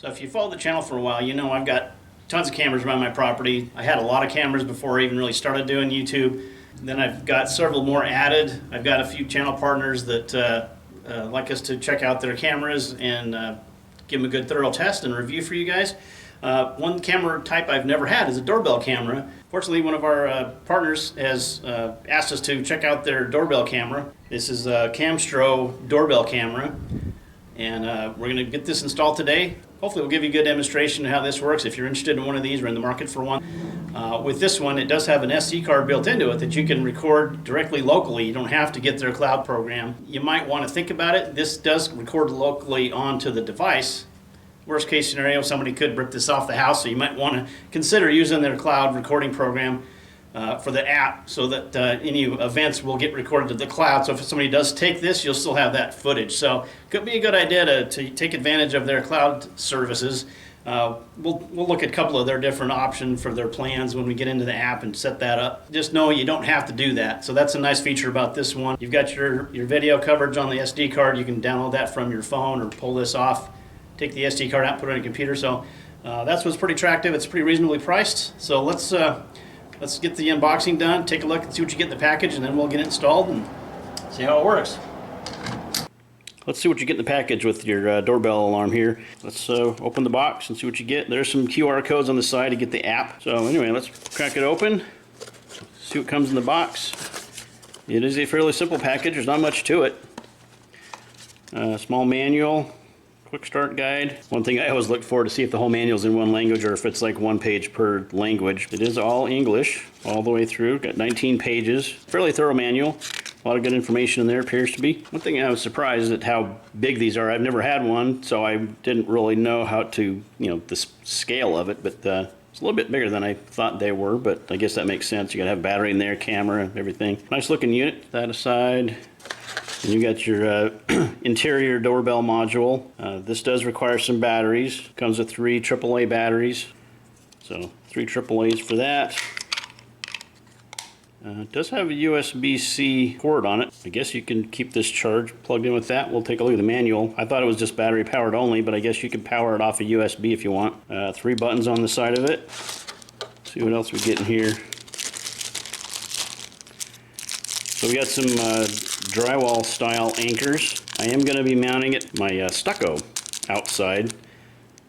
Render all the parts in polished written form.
So if you follow the channel for a while, you know I've got tons of cameras around my property. I had a lot of cameras before I even really started doing YouTube. Then I've got several more added. I've got a few channel partners that like us to check out their cameras and give them a good thorough test and review for you guys. One camera type I've never had is a doorbell camera. Fortunately, one of our partners has asked us to check out their doorbell camera. This is a Camstro Doorbell Camera, and we're going to get this installed today. Hopefully we'll give you a good demonstration of how this works if you're interested in one of these or in the market for one. With this one, it does have an SD card built into it that you can record directly locally. You don't have to get their cloud program. You might want to think about it. This does record locally onto the device. Worst case scenario, somebody could rip this off the house, so you might want to consider using their cloud recording program for the app so that any events will get recorded to the cloud. So if somebody does take this, you'll still have that footage. So it could be a good idea to take advantage of their cloud services. We'll look at a couple of their different options for their plans when we get into the app and set that up. Just know you don't have to do that. So that's a nice feature about this one. You've got your video coverage on the SD card. You can download that from your phone or pull this off, take the SD card out, put it on your computer. So that's what's pretty attractive. It's pretty reasonably priced. So let's get the unboxing done, take a look and see what you get in the package, and then we'll get it installed and see how it works. Let's see what you get in the package with your doorbell alarm here. Let's open the box and see what you get. There's some QR codes on the side to get the app. So anyway, let's crack it open, see what comes in the box. It is a fairly simple package. There's not much to it. Small manual, quick start guide. One thing I always look for to see if the whole manual is in one language or if it's like one page per language. It is all English all the way through. Got 19 pages. Fairly thorough manual. A lot of good information in there, appears to be. One thing I was surprised at how big these are. I've never had one, so I didn't really know how to, the scale of it, but it's a little bit bigger than I thought they were, but I guess that makes sense. You gotta have battery in there, camera, everything. Nice looking unit. That aside, and you got your interior doorbell module. This does require some batteries. Comes with 3 AAA batteries. So 3 AAAs for that. It does have a USB-C port on it. I guess you can keep this charge plugged in with that. We'll take a look at the manual. I thought it was just battery powered only, but I guess you can power it off a USB if you want. 3 buttons on the side of it. Let's see what else we get in here. So we got some drywall style anchors. I am going to be mounting it my stucco outside.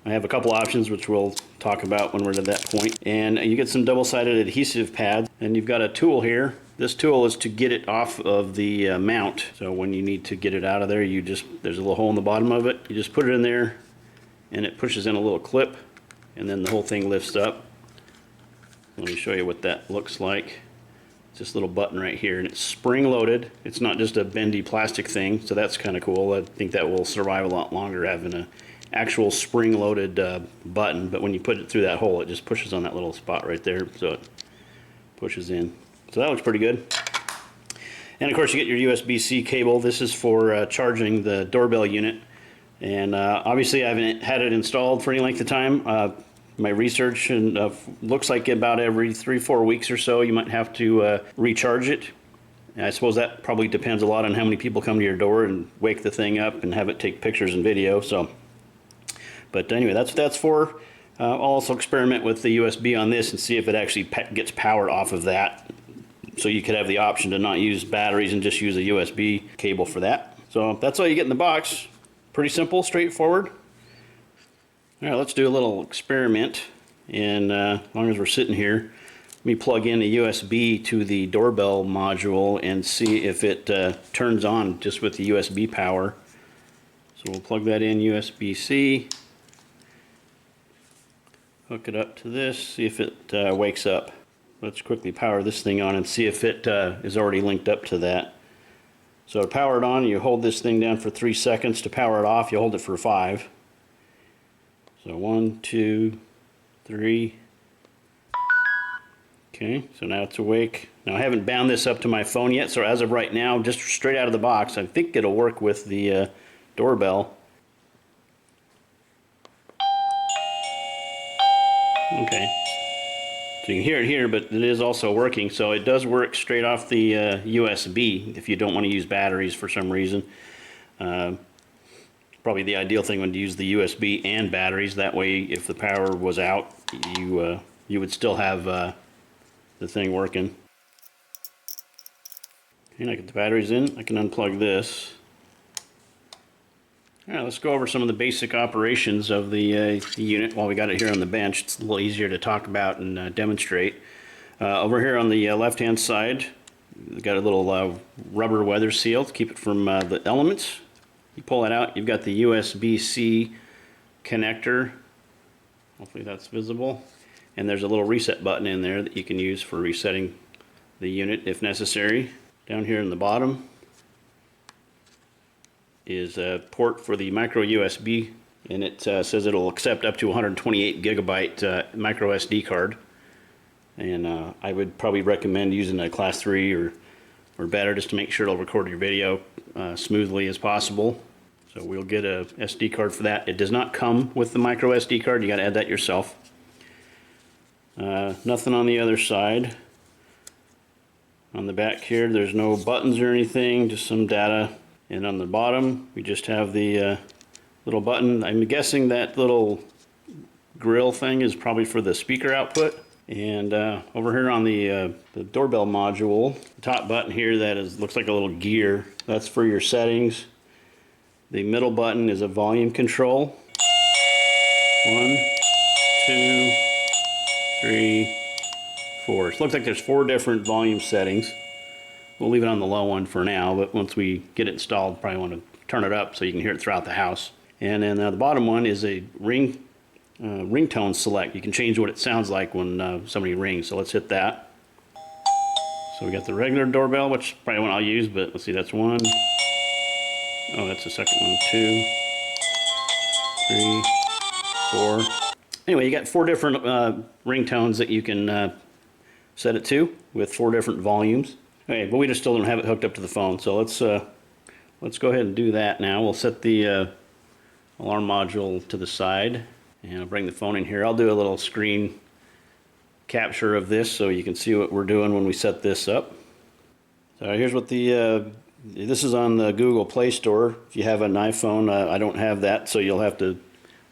I have a couple options which we'll talk about when we're to that point. And you get some double-sided adhesive pads, and you've got a tool here. This tool is to get it off of the mount. So when you need to get it out of there, there's a little hole in the bottom of it. You just put it in there and it pushes in a little clip, and then the whole thing lifts up. Let me show you what that looks like. This little button right here, and it's spring loaded. It's not just a bendy plastic thing, so that's kind of cool. I think that will survive a lot longer having an actual spring loaded button, but when you put it through that hole, it just pushes on that little spot right there, so it pushes in. So that looks pretty good. And of course you get your USB-C cable. This is for charging the doorbell unit, and obviously I haven't had it installed for any length of time. My research and looks like about every 3-4 weeks or so you might have to recharge it. And I suppose that probably depends a lot on how many people come to your door and wake the thing up and have it take pictures and video. So, but anyway, that's what that's for. I'll also experiment with the USB on this and see if it actually gets powered off of that. So you could have the option to not use batteries and just use a USB cable for that. So that's all you get in the box. Pretty simple, straightforward. All right, let's do a little experiment, and as long as we're sitting here, let me plug in a USB to the doorbell module and see if it turns on just with the USB power. So we'll plug that in, USB-C, hook it up to this, see if it wakes up. Let's quickly power this thing on and see if it is already linked up to that. So to power it on, you hold this thing down for 3 seconds. To power it off, you hold it for 5. So 1, 2, 3. Okay, so now it's awake. Now I haven't bound this up to my phone yet, so as of right now, just straight out of the box, I think it'll work with the doorbell. Okay, so you can hear it here, but it is also working, so it does work straight off the USB if you don't want to use batteries for some reason. Probably probably the ideal thing when you use the USB and batteries. That way, if the power was out, you would still have the thing working. And I get the batteries in. I can unplug this. All right, let's go over some of the basic operations of the unit while we got it here on the bench. It's a little easier to talk about and demonstrate. Over here on the left-hand side, we've got a little rubber weather seal to keep it from the elements. You pull that out, you've got the USB-C connector. Hopefully that's visible. And there's a little reset button in there that you can use for resetting the unit if necessary. Down here in the bottom is a port for the micro USB, and it says it'll accept up to 128 gigabyte micro SD card. And I would probably recommend using a class 3 or better, just to make sure it'll record your video smoothly as possible. So we'll get a SD card for that. It does not come with the micro SD card. You got to add that yourself. Nothing on the other side. On the back here, there's no buttons or anything, just some data. And on the bottom, we just have the little button. I'm guessing that little grill thing is probably for the speaker output. And over here on the doorbell module, the top button here that looks like a little gear, that's for your settings. The middle button is a volume control. 1, 2, 3, 4. So it looks like there's 4 different volume settings. We'll leave it on the low one for now, but once we get it installed, probably want to turn it up so you can hear it throughout the house. And then the bottom one is a ringtone select. You can change what it sounds like when somebody rings. So let's hit that. So we got the regular doorbell, which is probably one I'll use, but let's see, that's 1. Oh, that's the second one. 2, 3, 4. Anyway, you got 4 different ringtones that you can set it to with 4 different volumes. Okay, but we just still don't have it hooked up to the phone, so let's go ahead and do that now. We'll set the alarm module to the side, and I'll bring the phone in here. I'll do a little screen capture of this so you can see what we're doing when we set this up. So here's what this is on the Google Play Store. If you have an iPhone, I don't have that, so you'll have to,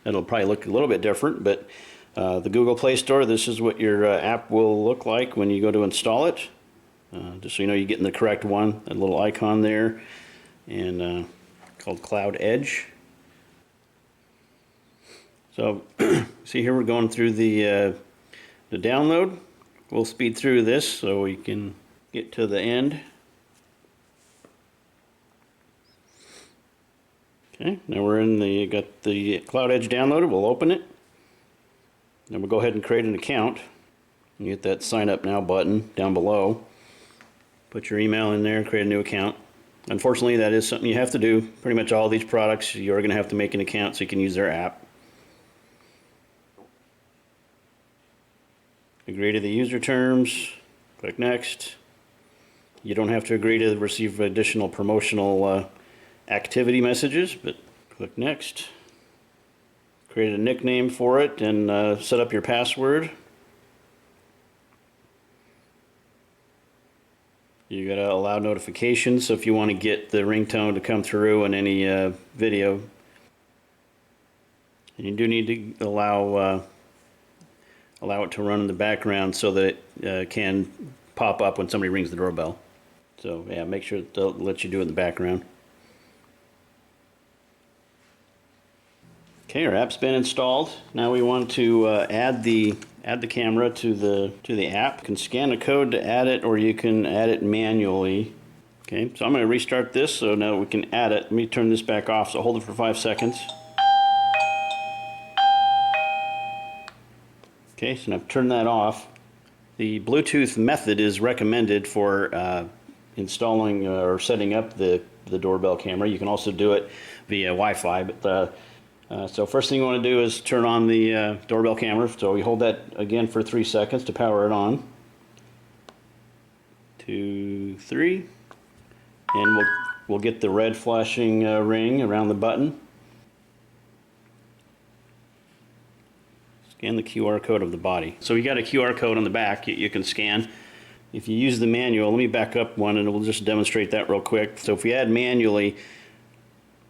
it'll probably look a little bit different, but the Google Play Store, this is what your app will look like when you go to install it. Just so you know you're getting the correct one, that little icon there, and called CloudEdge. So see here we're going through the download. We'll speed through this so we can get to the end. Okay, now we're got the CloudEdge downloaded. We'll open it. Then we'll go ahead and create an account. You get that sign up now button down below. Put your email in there, create a new account. Unfortunately, that is something you have to do. Pretty much all these products, you're going to have to make an account so you can use their app. Agree to the user terms. Click next. You don't have to agree to receive additional promotional activity messages, but click next. Create a nickname for it and set up your password. You gotta allow notifications, so if you want to get the ringtone to come through in any video, you do need to allow it to run in the background so that it can pop up when somebody rings the doorbell. So yeah, make sure it lets you do it in the background. Okay, our app's been installed. Now we want to add the camera to the app. You can scan a code to add it, or you can add it manually. Okay, so I'm going to restart this so now we can add it. Let me turn this back off. So hold it for 5 seconds. Okay, so now I've turned that off. The Bluetooth method is recommended for installing or setting up the doorbell camera. You can also do it via Wi-Fi, but so first thing you want to do is turn on the doorbell camera. So we hold that again for 3 seconds to power it on. 2, 3, and we'll get the red flashing ring around the button. Scan the QR code of the body. So we got a QR code on the back you can scan. If you use the manual, let me back up one and we'll just demonstrate that real quick. So if we add manually,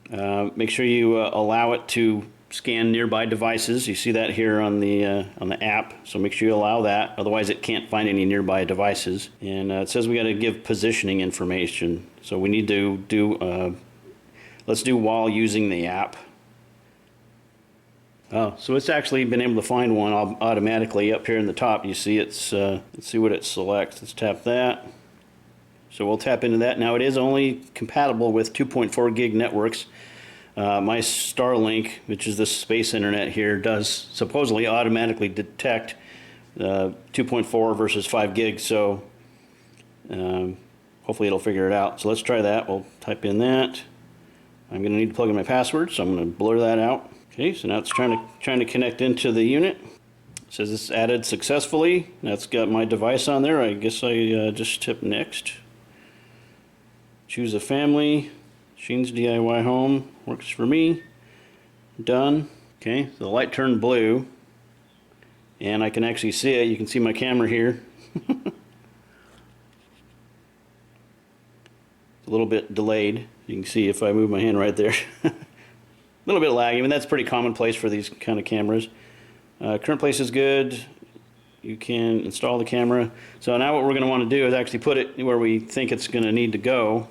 Make sure you allow it to scan nearby devices. You see that here on the app, so make sure you allow that. Otherwise, it can't find any nearby devices. And it says we got to give positioning information, so we need to do. Let's do while using the app. Oh, so it's actually been able to find one automatically up here in the top. You see it's. Let's see what it selects. Let's tap that. So we'll tap into that. Now it is only compatible with 2.4 gig networks. My Starlink, which is the space internet here, does supposedly automatically detect 2.4 versus 5 gigs. So hopefully it'll figure it out. So let's try that. We'll type in that. I'm going to need to plug in my password, so I'm going to blur that out. Okay, so now it's trying to connect into the unit. It says it's added successfully. That's got my device on there. I guess I just tip next. Choose a family. Shane's DIY home works for me. Done. Okay, so the light turned blue, and I can actually see it. You can see my camera here. It's a little bit delayed. You can see if I move my hand right there. A little bit laggy, and that's pretty commonplace for these kind of cameras. Current place is good. You can install the camera. So now what we're going to want to do is actually put it where we think it's going to need to go,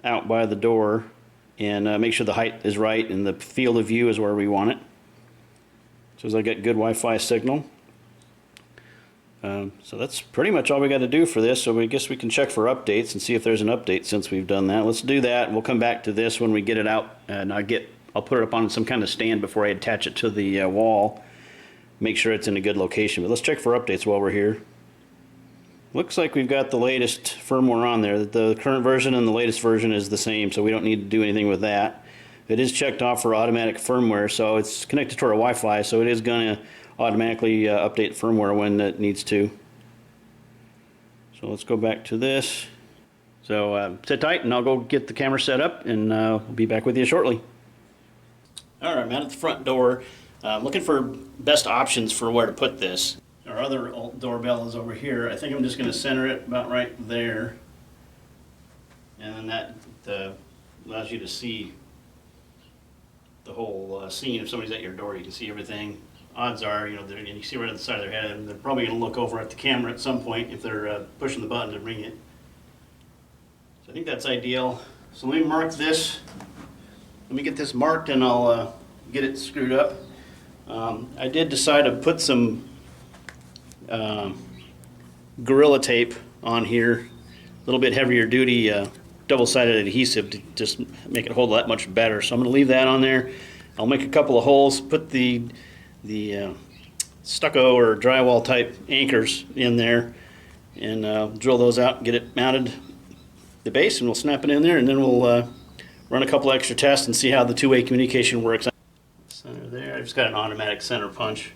out by the door, and make sure the height is right and the field of view is where we want it. So as I get good Wi-Fi signal. So that's pretty much all we got to do for this. So I guess we can check for updates and see if there's an update since we've done that. Let's do that. We'll come back to this when we get it out, and I'll put it up on some kind of stand before I attach it to the wall. Make sure it's in a good location. But let's check for updates while we're here. Looks like we've got the latest firmware on there. The current version and the latest version is the same, so we don't need to do anything with that. It is checked off for automatic firmware, so it's connected to our Wi-Fi, so it is going to automatically update firmware when it needs to. So let's go back to this. So sit tight, and I'll go get the camera set up, and we'll be back with you shortly. All right, I'm out at the front door. Looking for best options for where to put this. Our other doorbell is over here. I think I'm just going to center it about right there, and then that allows you to see the whole scene. If somebody's at your door, you can see everything. Odds are, you can see right at the side of their head, and they're probably going to look over at the camera at some point if they're pushing the button to ring it. So I think that's ideal. So let me mark this. Let me get this marked, and I'll get it screwed up. I did decide to put some Gorilla Tape on here, a little bit heavier duty double-sided adhesive to just make it hold that much better. So I'm going to leave that on there. I'll make a couple of holes, put the stucco or drywall type anchors in there, and drill those out and get it mounted the base, and we'll snap it in there, and then we'll run a couple extra tests and see how the two-way communication works. Center there. I've just got an automatic center punch.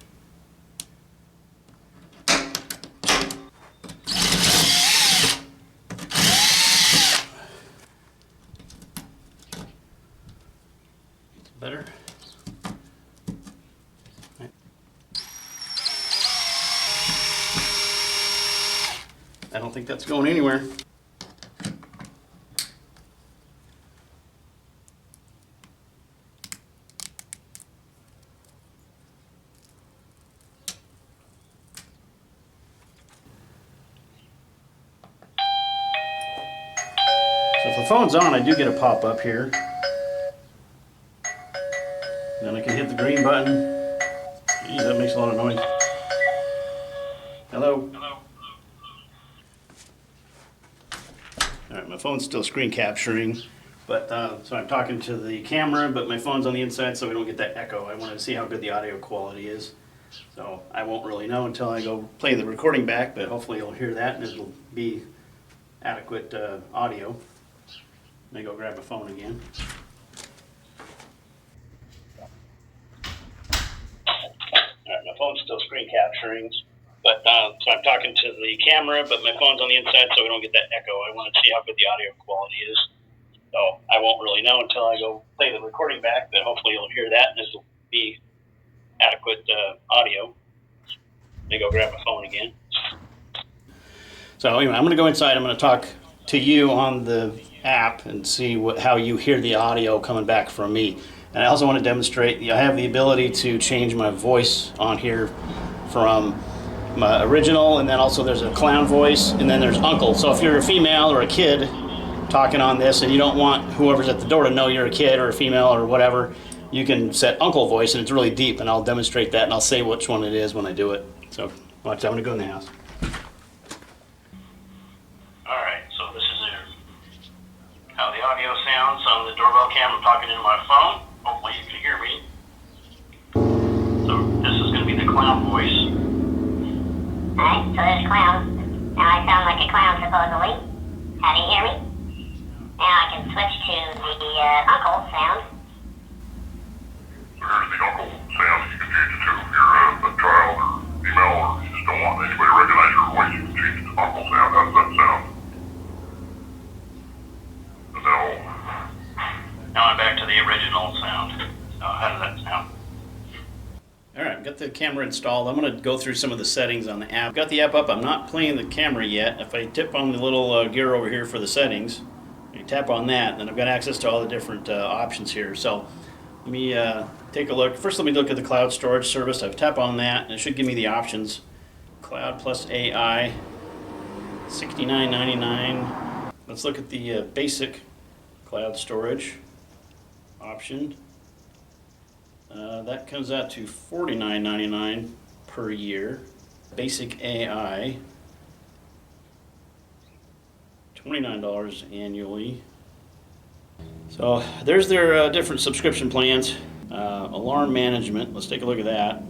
Better. I don't think that's going anywhere. So if the phone's on, I do get a pop-up here. Then I can hit the green button. Geez, that makes a lot of noise. Hello? Hello? Alright, my phone's still screen capturing, but so I'm talking to the camera, but my phone's on the inside so we don't get that echo. I want to see how good the audio quality is. So I won't really know until I go play the recording back, but hopefully you'll hear that and it'll be adequate audio. Let me go grab my phone again. Alright, my phone's still screen capturing, but so I'm talking to the camera, but my phone's on the inside so we don't get that echo. I want to see how good the audio quality is. So I won't really know until I go play the recording back, but hopefully you'll hear that and it'll be adequate audio. Let me go grab my phone again. So anyway, I'm going to go inside. I'm going to talk to you on the app and see how you hear the audio coming back from me. And I also want to demonstrate, I have the ability to change my voice on here from my original, and then also there's a clown voice, and then there's uncle. So if you're a female or a kid talking on this and you don't want whoever's at the door to know you're a kid or a female or whatever, you can set uncle voice, and it's really deep, and I'll demonstrate that, and I'll say which one it is when I do it. So watch, I'm going to go in the house. Alright, so this is how the audio sounds on the doorbell camera. I'm talking into my phone. Hopefully you can hear me. So this is going to be the clown voice. Alright, so there's clown. Now I sound like a clown supposedly. How do you hear me? Now I can switch to the uncle sound. There's the uncle sound that you can change it to. If you're a child or female or you just don't want anybody to recognize your voice, you can change it to uncle sound. How does that sound? And now I'm back to the original sound. So how does that sound? Alright, got the camera installed. I'm going to go through some of the settings on the app. Got the app up. I'm not playing the camera yet. If I tip on the little gear over here for the settings, I tap on that, then I've got access to all the different options here. So let me take a look. First, let me look at the cloud storage service. I've tapped on that, and it should give me the options. Cloud plus AI, $69.99. Let's look at the basic cloud storage option. That comes out to $49.99 per year. Basic AI, $29 annually. So there's their different subscription plans. Alarm management, let's take a look at that.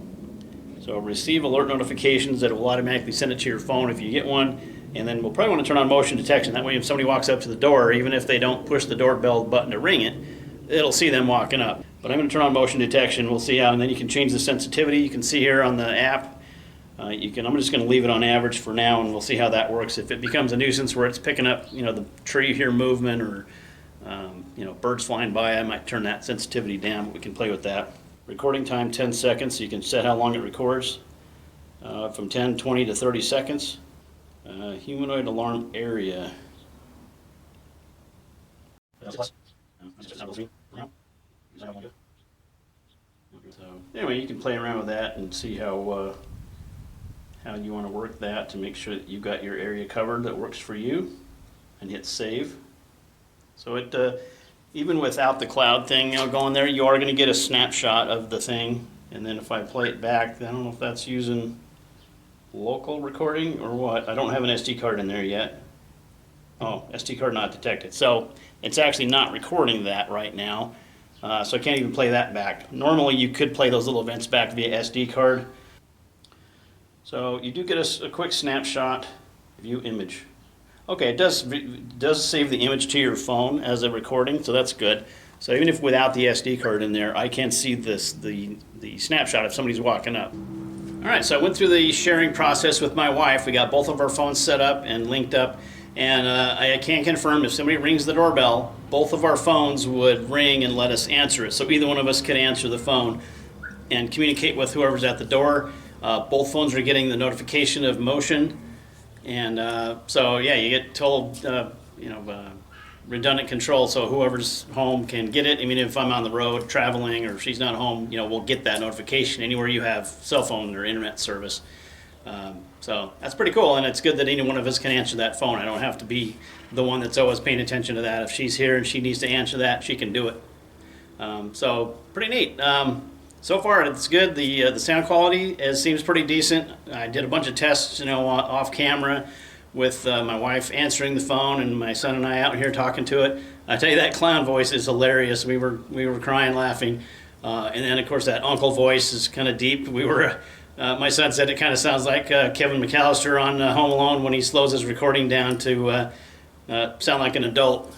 So receive alert notifications that will automatically send it to your phone if you get one. And then we'll probably want to turn on motion detection. That way if somebody walks up to the door, even if they don't push the doorbell button to ring it, it'll see them walking up. But I'm going to turn on motion detection. We'll see how, and then you can change the sensitivity. You can see here on the app. I'm just going to leave it on average for now, and we'll see how that works. If it becomes a nuisance where it's picking up, the tree here movement or birds flying by, I might turn that sensitivity down, but we can play with that. Recording time 10 seconds, so you can set how long it records, from 10, 20 to 30 seconds. Humanoid alarm area. So anyway, you can play around with that and see how you want to work that to make sure that you've got your area covered that works for you, and hit save. So it even without the cloud thing going there, you are going to get a snapshot of the thing, and then if I play it back, I don't know if that's using local recording or what. I don't have an SD card in there yet. Oh, SD card not detected. So it's actually not recording that right now, so I can't even play that back. Normally you could play those little events back via SD card. So you do get a quick snapshot. View image. Okay, it does save the image to your phone as a recording, so that's good. So even if without the SD card in there, I can see the snapshot if somebody's walking up. All right, so I went through the sharing process with my wife. We got both of our phones set up and linked up, and I can confirm if somebody rings the doorbell, both of our phones would ring and let us answer it. So either one of us could answer the phone and communicate with whoever's at the door. Both phones are getting the notification of motion. And so yeah, you get told, redundant control, so whoever's home can get it. I mean, if I'm on the road traveling or she's not home, we'll get that notification anywhere you have cell phone or internet service. So that's pretty cool, and it's good that any one of us can answer that phone. I don't have to be the one that's always paying attention to that. If she's here and she needs to answer that, she can do it. So pretty neat. So far, it's good. The sound quality seems pretty decent. I did a bunch of tests, off camera with my wife answering the phone and my son and I out here talking to it. I tell you, that clown voice is hilarious. We were crying, laughing, and then of course that uncle voice is kind of deep. My son said it kind of sounds like Kevin McAllister on Home Alone when he slows his recording down to sound like an adult.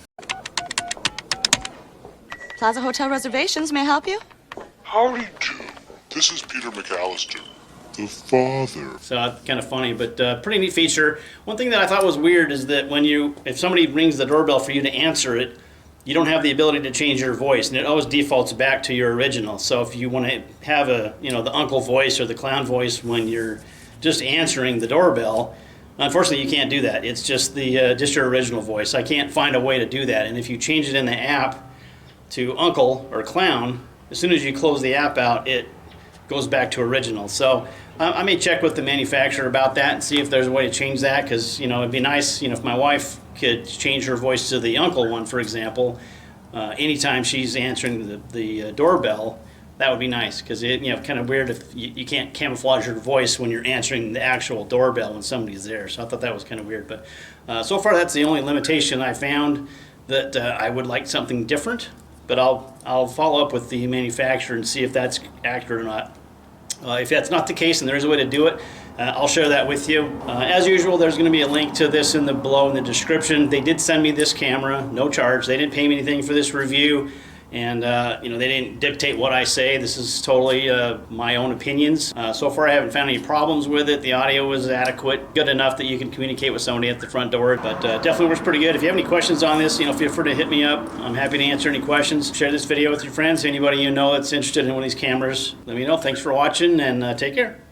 Plaza Hotel Reservations, may I help you? howdy do. This is Peter McAllister, the father. So kind of funny, but pretty neat feature. One thing that I thought was weird is that if somebody rings the doorbell for you to answer it, you don't have the ability to change your voice, and it always defaults back to your original. So if you want to have the uncle voice or the clown voice when you're just answering the doorbell, Unfortunately, you can't do that. It's just just your original voice. I can't find a way to do that. And if you change it in the app to Uncle or Clown, as soon as you close the app out, it goes back to original. So I may check with the manufacturer about that and see if there's a way to change that, because it'd be nice, if my wife could change her voice to the Uncle one, for example, anytime she's answering the doorbell. That would be nice, because kind of weird if you can't camouflage your voice when you're answering the actual doorbell when somebody's there. So I thought that was kind of weird. But so far, that's the only limitation I found, that I would like something different. But I'll follow up with the manufacturer and see if that's accurate or not. If that's not the case and there is a way to do it, I'll share that with you. As usual, there's going to be a link to this below in the description. They did send me this camera, no charge. They didn't pay me anything for this review. And they didn't dictate what I say. This is totally my own opinions. So far, I haven't found any problems with it. The audio was adequate, good enough that you can communicate with somebody at the front door. But definitely works pretty good. If you have any questions on this, feel free to hit me up. I'm happy to answer any questions. Share this video with your friends. Anybody you know that's interested in one of these cameras, let me know. Thanks for watching, and take care.